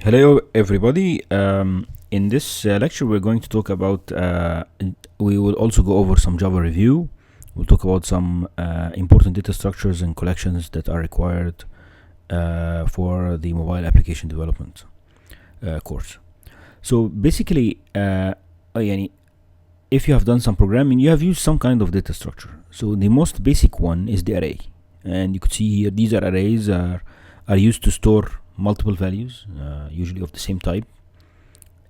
Hello, everybody. In this lecture, we're going to talk about, we will also go over some Java review. We'll talk about some important data structures and collections that are required for the mobile application development course. So basically, if you have done some programming, you have used some kind of data structure. So the most basic one is the array. And you could see here, these are arrays are used to store multiple values, usually of the same type.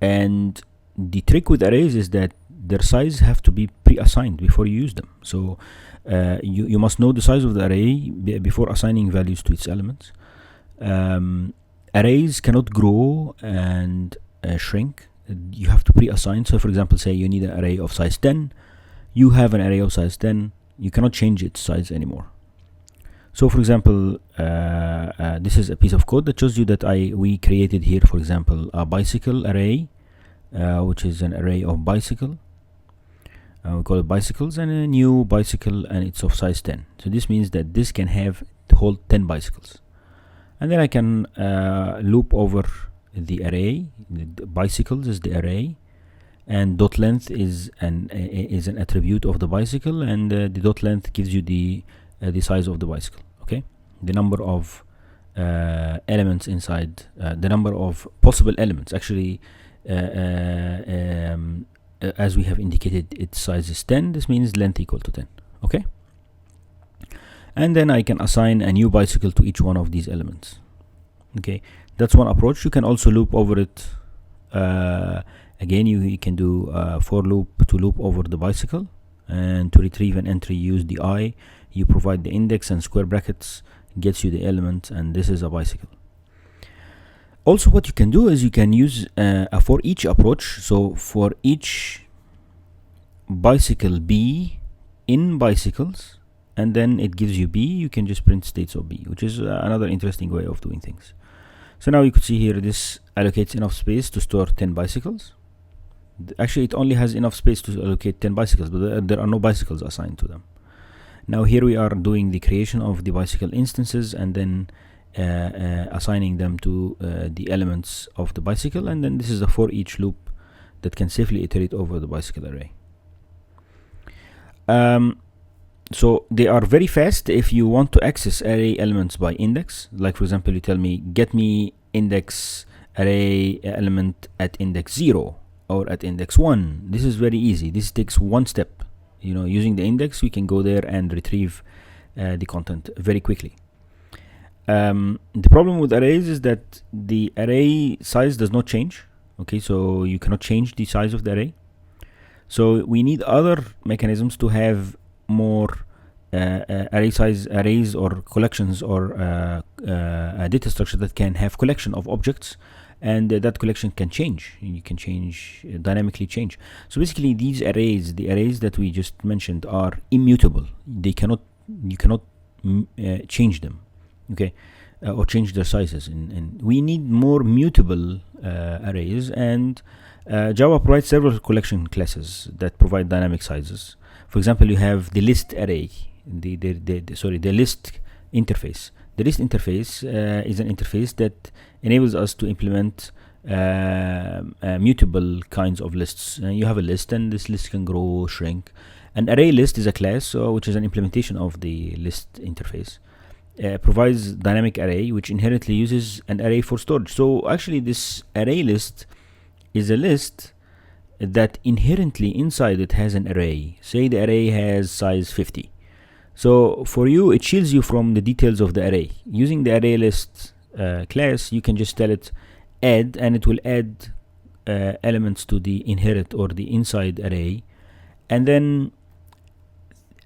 And the trick with arrays is that their size have to be pre-assigned before you use them. So you must know the size of the array before assigning values to its elements. Arrays cannot grow and shrink. You have to pre-assign. So for example, say you need an array of size 10. You have an array of size 10. You cannot change its size anymore. So for example, this is a piece of code that shows you that we created here, for example, a bicycle array, which is an array of bicycle. We call it bicycles, and a new bicycle, and it's of size 10. So this means that this can hold 10 bicycles. And then I can loop over the array. The bicycles is the array, and dot length is an attribute of the bicycle, and the dot length gives you the size of the bicycle. Okay, the number of elements inside, the number of possible elements. Actually, as we have indicated, its size is 10. This means length equal to 10. Okay, and then I can assign a new bicycle to each one of these elements. Okay, that's one approach. You can also loop over it. Again, you can do for loop to loop over the bicycle, and to retrieve an entry, use the I. You provide the index, and square brackets gets you the element, and this is a bicycle. Also, what you can do is you can use a for each approach. So for each bicycle B in bicycles, and then it gives you B, you can just print states of B, which is another interesting way of doing things. So now you could see here, this allocates enough space to store 10 bicycles. Actually, it only has enough space to allocate 10 bicycles, but there are no bicycles assigned to them. Now here we are doing the creation of the bicycle instances, and then assigning them to the elements of the bicycle, and then this is a for each loop that can safely iterate over the bicycle array. So they are very fast if you want to access array elements by index. Like for example, you tell me, get me index array element at index 0 or at index 1. This is very easy. This takes one step. Using the index, we can go there and retrieve the content very quickly. The problem with arrays is that the array size does not change. Okay, so you cannot change the size of the array. So we need other mechanisms to have more arrays or collections, or a data structure that can have collection of objects, and that collection can change. You can dynamically change. So basically, these arrays, the arrays that we just mentioned, are immutable. You cannot change them, okay, or change their sizes. And we need more mutable arrays, and Java provides several collection classes that provide dynamic sizes. For example, you have the list array, the list interface. The list interface is an interface that enables us to implement mutable kinds of lists. You have a list, and this list can grow, shrink. An ArrayList is a class, which is an implementation of the list interface. Provides dynamic array, which inherently uses an array for storage. So actually, this ArrayList is a list that inherently inside it has an array. Say the array has size 50. So for you, it shields you from the details of the array. Using the ArrayList class, you can just tell it add, and it will add elements to the inherit or the inside array. And then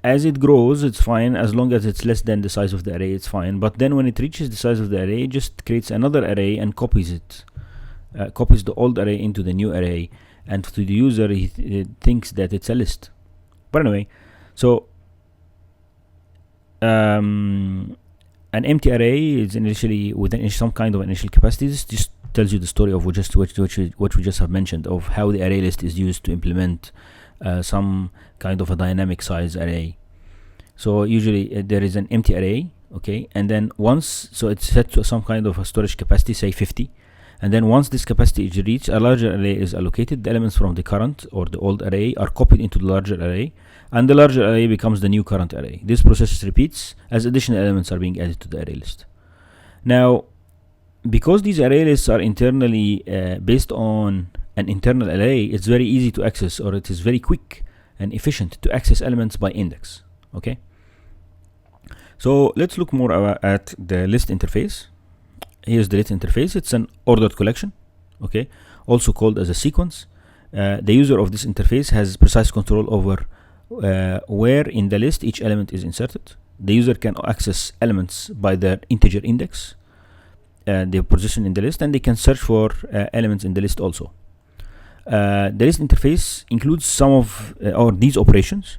as it grows, it's fine. As long as it's less than the size of the array, it's fine. But then when it reaches the size of the array, it just creates another array and copies it. Copies the old array into the new array. And to the user, he thinks that it's a list. But anyway, so an empty array is initially within some kind of initial capacity. This just tells you the story of what we just have mentioned, of how the array list is used to implement some kind of a dynamic size array. So usually there is an empty array, okay, and then so it's set to some kind of a storage capacity, say 50, And then once this capacity is reached, a larger array is allocated. The elements from the current or the old array are copied into the larger array, and the larger array becomes the new current array. This process repeats as additional elements are being added to the array list. Now, because these array lists are internally based on an internal array, it's very easy to access, or it is very quick and efficient to access elements by index. Okay, so let's look more at the list interface. Here's the list interface. It's an ordered collection, okay, also called as a sequence. The user of this interface has precise control over where in the list each element is inserted. The user can access elements by their integer index, their position in the list, and they can search for elements in the list also. The list interface includes some of or these operations.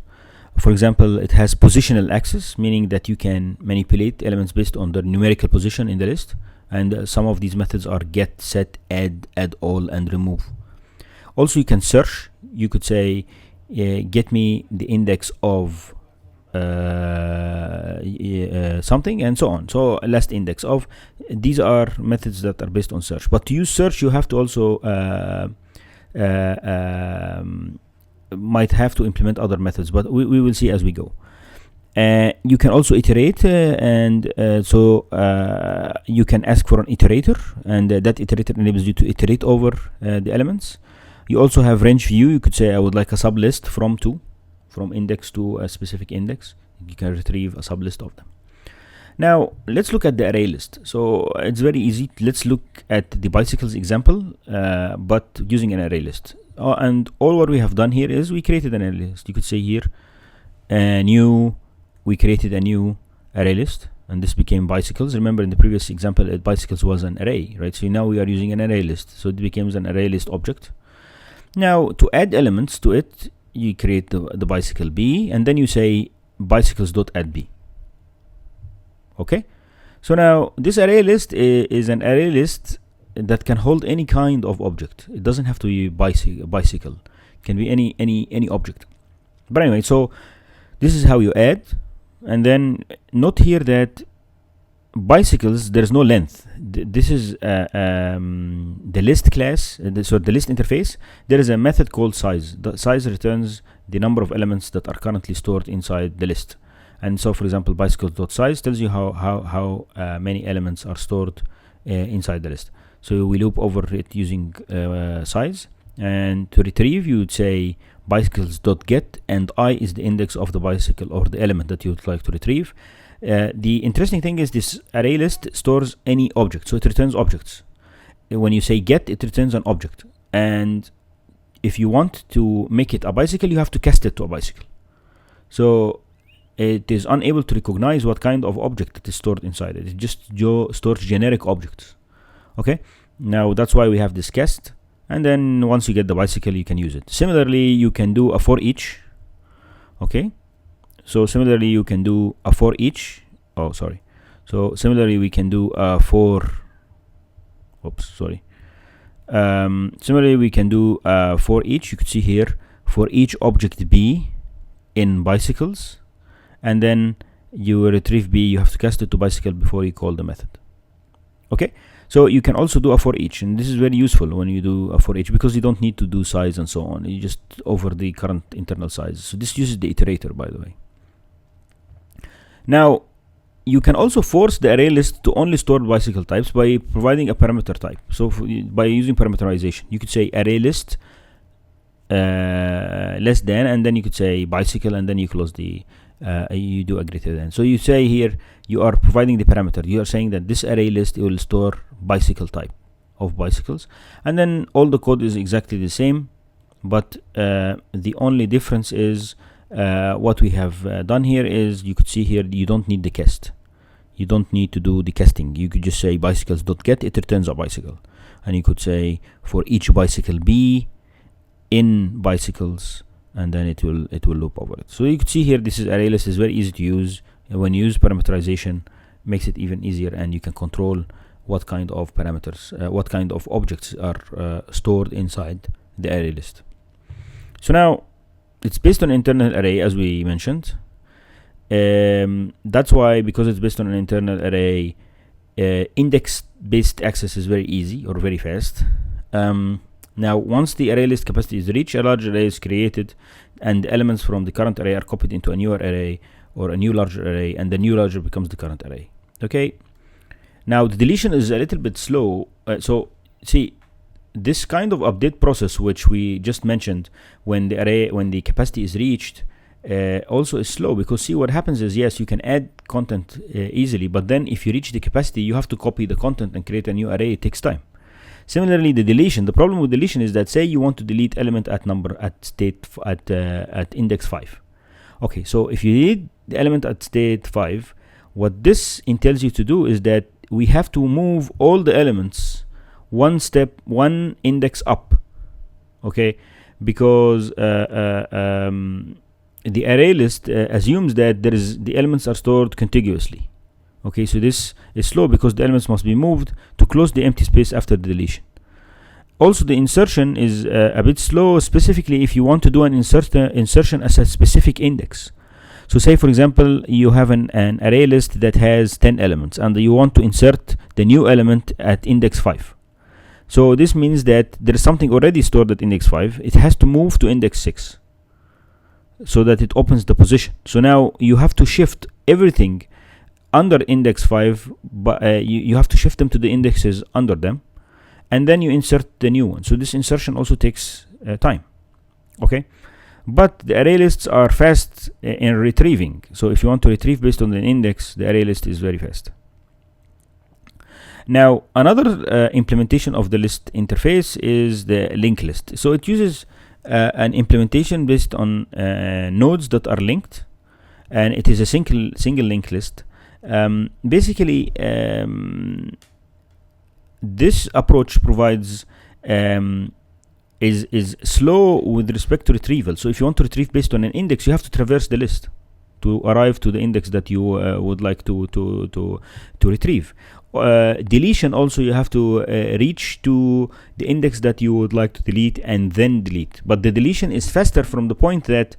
For example, it has positional access, meaning that you can manipulate elements based on their numerical position in the list. And some of these methods are get, set, add all, and remove. Also, you can search. You could say, get me the index of something, and so on. So last index of. These are methods that are based on search. But to use search, you have to also might have to implement other methods, but we will see as we go. You can also iterate, so you can ask for an iterator, and that iterator enables you to iterate over the elements. You also have range view. You could say I would like a sublist from index to a specific index. You can retrieve a sublist of them. Now let's look at the array list. So it's very easy. Let's look at the bicycles example, but using an array list. And all what we have done here is we created an array list. You could say here we created a new array list, and this became bicycles. Remember in the previous example, bicycles was an array, right? So now we are using an array list, so it becomes an array list object. Now to add elements to it, you create the bicycle B, and then you say bicycles.addB. Okay, so now this array list is an array list that can hold any kind of object. It doesn't have to be bicycle. It can be any object. But anyway, so this is how you add. And then note here that bicycles, there is no length. This is the list class, so the list interface. There is a method called size. The size returns the number of elements that are currently stored inside the list. And so, for example, bicycles.size tells you how many elements are stored inside the list. So we loop over it using size. And to retrieve, you would say bicycles.get, and I is the index of the bicycle or the element that you would like to retrieve. The interesting thing is this array list stores any object, so it returns objects. When you say get, it returns an object. And if you want to make it a bicycle, you have to cast it to a bicycle. So it is unable to recognize what kind of object it is stored inside it. It just stores generic objects. Okay, now that's why we have this cast. And then once you get the bicycle, you can use it. Similarly, you can do a for each. Okay, so similarly you can do a for each. Oh, sorry. So similarly we can do a for. Oops, sorry. Similarly we can do a for each. You could see here for each object B in bicycles, and then you retrieve B. You have to cast it to bicycle before you call the method. Okay. So you can also do a for each, and this is very useful when you do a for each, because you don't need to do size and so on. You just over the current internal size. So this uses the iterator, by the way. Now you can also force the array list to only store bicycle types by providing a parameter type. So by using parameterization, you could say array list less than, and then you could say bicycle, and then you close the you do a greater than. So you say here you are providing the parameter. You are saying that this array list will store bicycle type of bicycles, and then all the code is exactly the same, but the only difference is what we have done here is, you could see here, you don't need the cast. You don't need to do the casting. You could just say bicycles.get, it returns a bicycle, and you could say for each bicycle B in bicycles, and then it will loop over it. So you can see here, this is array list is very easy to use. When you use parameterization, makes it even easier, and you can control what kind of parameters, what kind of objects are stored inside the array list. So now it's based on internal array, as we mentioned. That's why, because it's based on an internal array, index-based access is very easy or very fast. Now, once the array list capacity is reached, a large array is created, and elements from the current array are copied into a newer array or a new larger array, and the new larger becomes the current array. Okay. Now, the deletion is a little bit slow. So, see, this kind of update process, which we just mentioned, when the capacity is reached, also is slow, because see, what happens is, yes, you can add content easily, but then if you reach the capacity, you have to copy the content and create a new array. It takes time. Similarly, the problem with deletion is that, say you want to delete element at index 5. Okay, so if you delete the element at state 5, what this entails you to do is that we have to move all the elements one index up. Okay, because the array list assumes that the elements are stored contiguously. Okay, so this is slow because the elements must be moved to close the empty space after the deletion. Also, the insertion is a bit slow, specifically if you want to do an insertion as a specific index. So say, for example, you have an array list that has 10 elements, and you want to insert the new element at index 5. So this means that there is something already stored at index 5. It has to move to index 6 so that it opens the position. So now you have to shift everything under index 5, but you have to shift them to the indexes under them, and then you insert the new one. So this insertion also takes time. Okay, but the array lists are fast in retrieving. So if you want to retrieve based on an index, the array list is very fast. Now, another implementation of the list interface is the linked list. So it uses an implementation based on nodes that are linked, and it is a single linked list. Basically, this approach provides is slow with respect to retrieval. So if you want to retrieve based on an index, you have to traverse the list to arrive to the index that you would like to retrieve. Deletion also, you have to reach to the index that you would like to delete and then delete. But the deletion is faster from the point that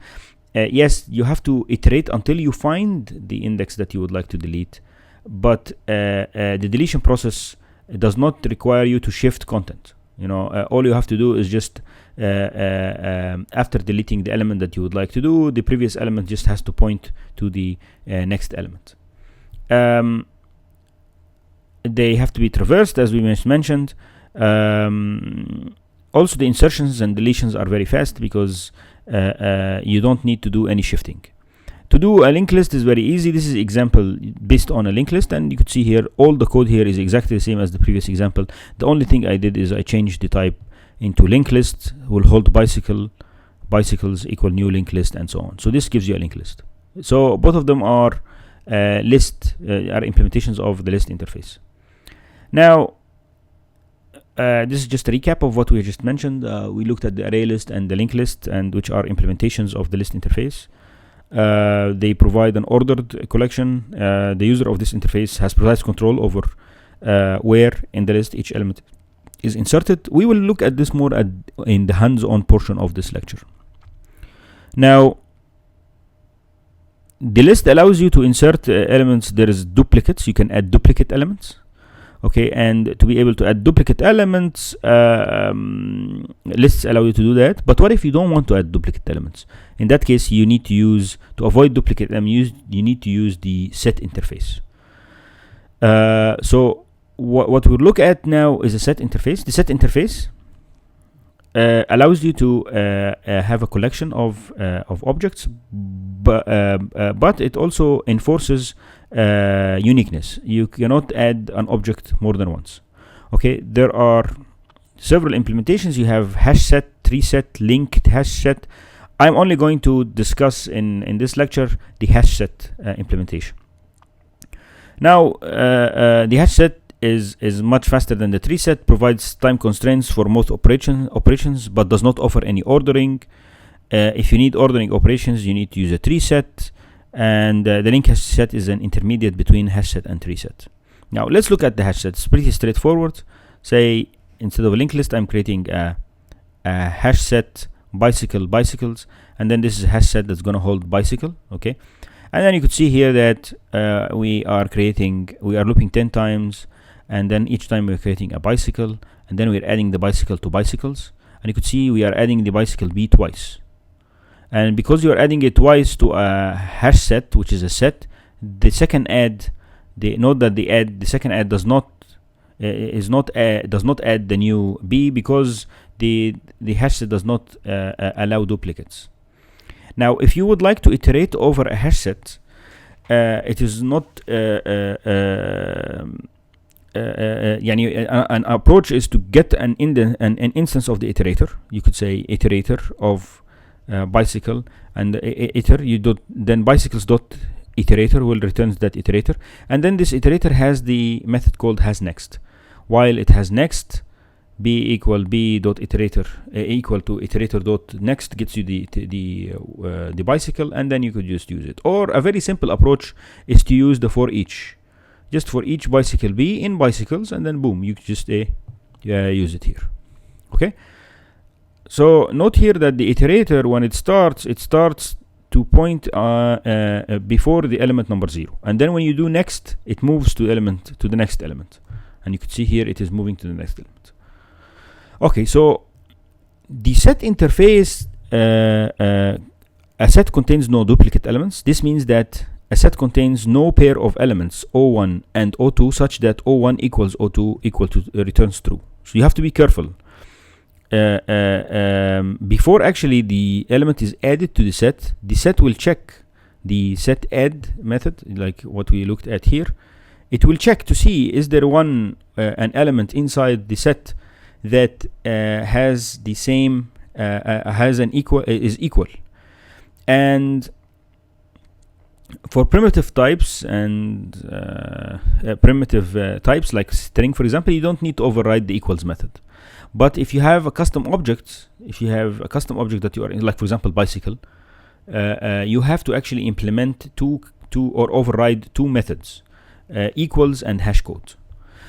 yes, you have to iterate until you find the index that you would like to delete, but the deletion process does not require you to shift content. All you have to do is just after deleting the element that you would like to do, the previous element just has to point to the next element. They have to be traversed, as we mentioned. Also, the insertions and deletions are very fast because you don't need to do any shifting. To do a linked list is very easy. This is example based on a linked list, and you could see here all the code here is exactly the same as the previous example. The only thing I did is I changed the type into linked list, will hold bicycles equal new linked list, and so on. So this gives you a linked list. So both of them are are implementations of the list interface. Now, this is just a recap of what we just mentioned. We looked at the array list and the linked list, and which are implementations of the list interface. They provide an ordered collection. The user of this interface has precise control over where in the list each element is inserted. We will look at this more in the hands-on portion of this lecture. Now, the list allows you to insert elements. There is duplicates. You can add duplicate elements. Okay, and to be able to add duplicate elements, lists allow you to do that. But what if you don't want to add duplicate elements? In that case, you need to avoid duplicate elements, you need to use the set interface. So what we'll look at now is a set interface. The set interface allows you to have a collection of objects, but it also enforces uniqueness. You cannot add an object more than once. Okay, there are several implementations. You have HashSet, TreeSet, linked HashSet. I'm only going to discuss in this lecture the HashSet implementation. Now, the HashSet is much faster than the TreeSet, provides time constraints for most operations, but does not offer any ordering. If you need ordering operations, you need to use a TreeSet, and the linked HashSet is an intermediate between HashSet and TreeSet. Now, let's look at the HashSet. It's pretty straightforward. Say, instead of a linked list, I'm creating a HashSet bicycles, and then this is a HashSet that's going to hold bicycle. Okay, And then you could see here that we are looping 10 times, and then each time we're creating a bicycle, and then we're adding the bicycle to bicycles. And you could see we are adding the bicycle B twice. And because you are adding it twice to a hash set, which is a set, the second add, note that the second add does not add the new B, because the hash set does not allow duplicates. Now, if you would like to iterate over a hash set, it is not an approach is to get an instance of the iterator. You could say iterator of bicycle, and then bicycles dot iterator will return that iterator, and then this iterator has the method called hasNext. While it has next, b equal b dot iterator equal to iterator dot next gets you the bicycle, and then you could just use it. Or a very simple approach is to use the for each, just for each bicycle b in bicycles, and then boom, you just use it here. Okay. So note here that the iterator, when it starts to point before the element number 0, and then when you do next, it moves to the next element, and you can see here it is moving to the next element. Okay, so the set interface, a set contains no duplicate elements. This means that a set contains no pair of elements O1 and O2 such that O1 equals O2 equal to returns true. So you have to be careful. Before actually the element is added to the set will check the set add method, like what we looked at here. It will check to see, is there an element inside the set that has the same is equal. And for primitive types and primitive types like string, for example, you don't need to override the equals method. But if you have a custom object, that you are in, like for example bicycle, you have to actually implement two or override two methods, equals and hash code.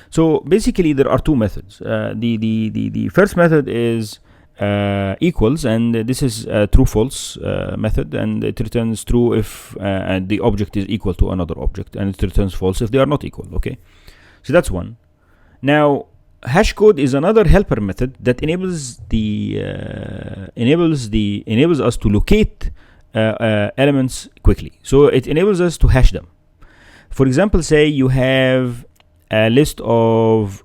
So basically there are two methods. The first method is equals, and this is a true false method, and it returns true if the object is equal to another object, and it returns false if they are not equal. Okay, so that's one. Now hash code is another helper method that enables us to locate elements quickly. So it enables us to hash them. For example, say you have a list of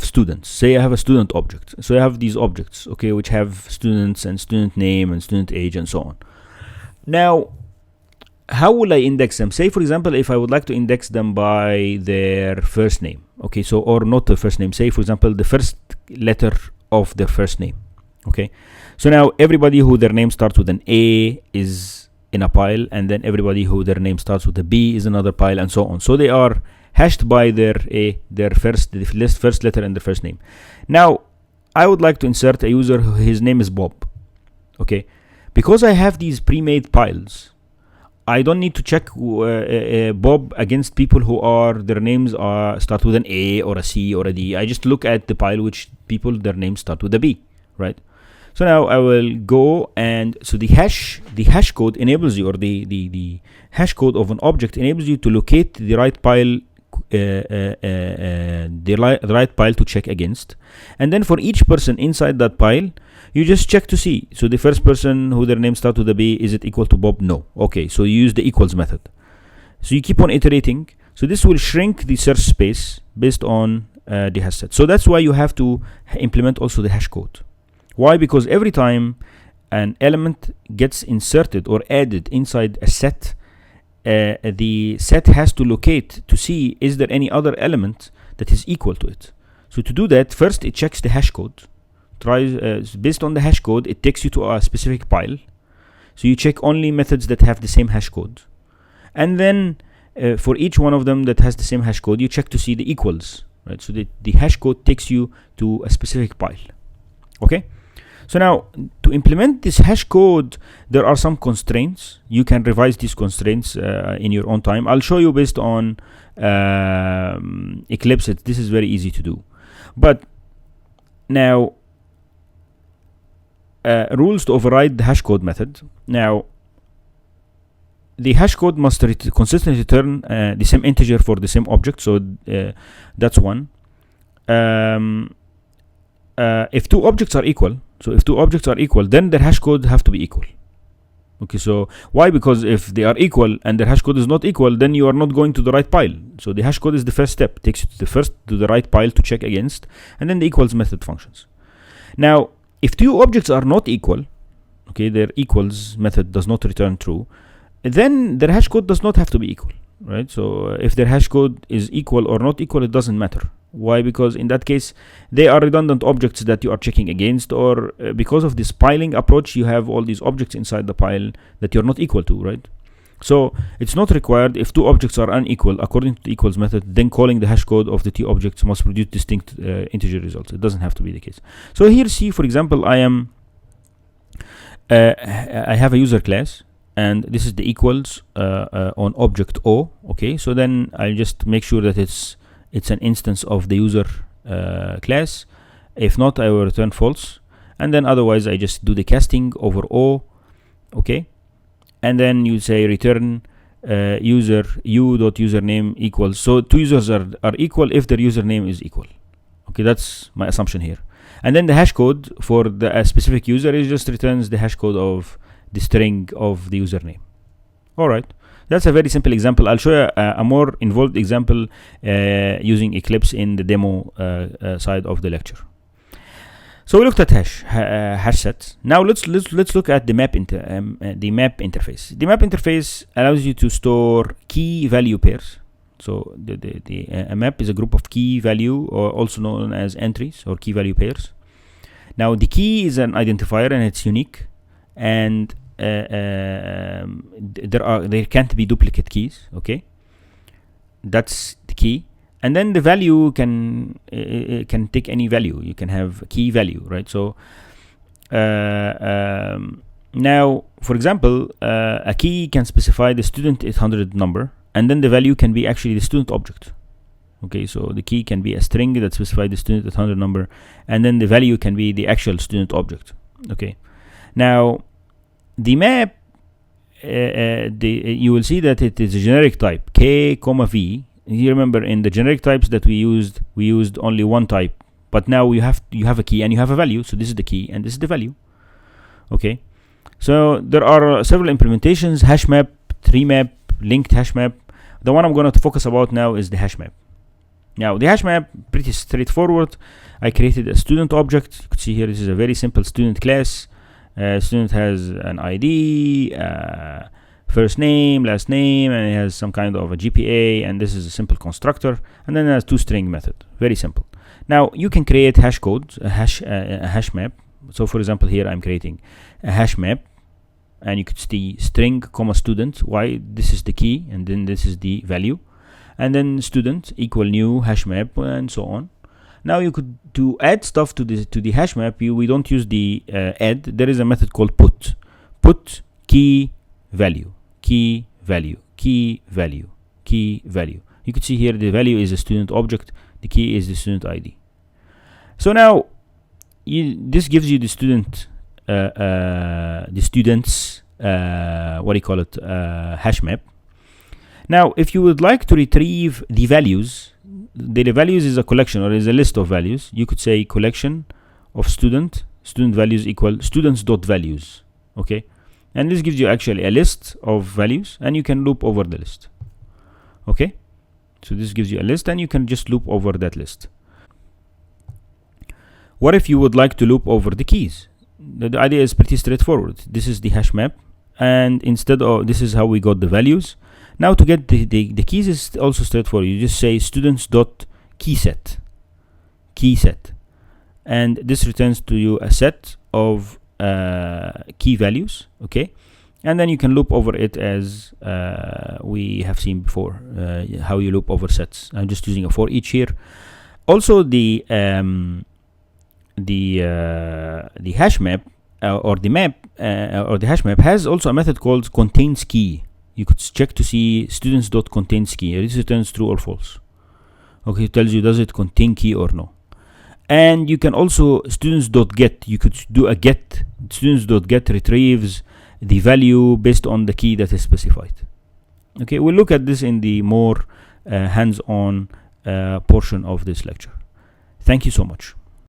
students. Say I have a student object. So I have these objects, okay, which have students and student name and student age and so on. Now, how will I index them? Say, for example, if I would like to index them by their first name, okay, so, or not the first name, say, for example, the first letter of their first name, okay. So now everybody who their name starts with an A is in a pile, and then everybody who their name starts with a B is another pile, and so on. So they are hashed by their first letter and their first name. Now, I would like to insert a user who his name is Bob, okay. Because I have these pre-made piles, I don't need to check Bob against people who their names start with an A or a C or a D. I just look at the pile which people their names start with a B, right? So now I will go, and so the hash code enables you, or the hash code of an object enables you to locate the right pile, the right pile to check against, and then for each person inside that pile, you just check to see. So the first person who their name starts with a B, is it equal to Bob? No. Okay, so you use the equals method. So you keep on iterating. So this will shrink the search space based on the hash set. So that's why you have to implement also the hash code. Why? Because every time an element gets inserted or added inside a set, the set has to locate to see, is there any other element that is equal to it. So to do that, first it checks the hash code. Based on the hash code, it takes you to a specific pile. So you check only methods that have the same hash code, and then for each one of them that has the same hash code, you check to see the equals, right? So the hash code takes you to a specific pile. Okay, so now to implement this hash code, there are some constraints. You can revise these constraints in your own time. I'll show you based on Eclipse. This is very easy to do. But now rules to override the hashcode method. Now, the hashcode must consistently return the same integer for the same object. So that's one. If two objects are equal, then their hashcode have to be equal. Okay, so why? Because if they are equal and their hashcode is not equal, then you are not going to the right pile. So the hashcode is the first step, takes you to the right pile to check against, and then the equals method functions. Now, if two objects are not equal, okay, their equals method does not return true, then their hashcode does not have to be equal, right? So if their hashcode is equal or not equal, it doesn't matter. Why? Because in that case, they are redundant objects that you are checking against, or because of this piling approach, you have all these objects inside the pile that you're not equal to, right? So it's not required. If two objects are unequal, according to the equals method, then calling the hashcode of the two objects must produce distinct integer results. It doesn't have to be the case. So here, see, for example, I have a user class, and this is the equals on object O. Okay, so then I'll just make sure that it's an instance of the user class. If not, I will return false, and then otherwise I just do the casting over O. Okay, and then you say return user u.username equals. So two users are equal if their username is equal. Okay, that's my assumption here. And then the hash code for the specific user is just returns the hash code of the string of the username. All right. That's a very simple example. I'll show you a more involved example using Eclipse in the demo side of the lecture. So we looked at HashSet. Now let's look at the map interface. The map interface allows you to store key value pairs. So a map is a group of key value, or also known as entries or key value pairs. Now the key is an identifier and it's unique, and there can't be duplicate keys. Okay, that's the key. And then the value can take any value. You can have a key value, right? So now, for example, a key can specify the student 800 number, and then the value can be actually the student object. Okay, so the key can be a string that specifies the student 800 number, and then the value can be the actual student object. Okay, now the map, you will see that it is a generic type, k, v. You remember in the generic types that we used only one type, but now you have a key and you have a value. So this is the key and this is the value. Okay, so there are several implementations: hash map, tree map, linked hash map. The one I'm going to focus about now is the hash map. Now the hash map, pretty straightforward. I created a student object. You can see here this is a very simple student class. Student has an ID, first name, last name, and it has some kind of a GPA, and this is a simple constructor, and then it has toString method. Very simple. Now you can create hash codes, a hash map. So for example, here I'm creating a hash map, and you could see string, student. Why? This is the key, and then this is the value, and then student equal new hash map, and so on. Now you could add stuff to the hash map. We don't use the add. There is a method called put. Put key value, key value, key value, key value. You could see here the value is a student object. The key is the student ID. So now this gives you the students hash map. Now if you would like to retrieve the values, the values is a collection or is a list of values. You could say collection of student values equal students.values. Okay, and this gives you actually a list of values, and you can loop over the list. Okay, so this gives you a list and you can just loop over that list. What if you would like to loop over the keys? The idea is pretty straightforward. This is the hash map, and instead of this is how we got the values. Now to get the keys is also straightforward. You just say students.keyset, and this returns to you a set of key values. Okay, and then you can loop over it as we have seen before, how you loop over sets. I'm just using a for each here. Also the hash map or the map or the hash map has also a method called contains key. You could check to see students.contains key. This returns true or false. Okay, it tells you does it contain key or no. And you can also students.get, you could do a get. Students.get retrieves the value based on the key that is specified. Okay, we'll look at this in the more hands-on portion of this lecture. Thank you so much.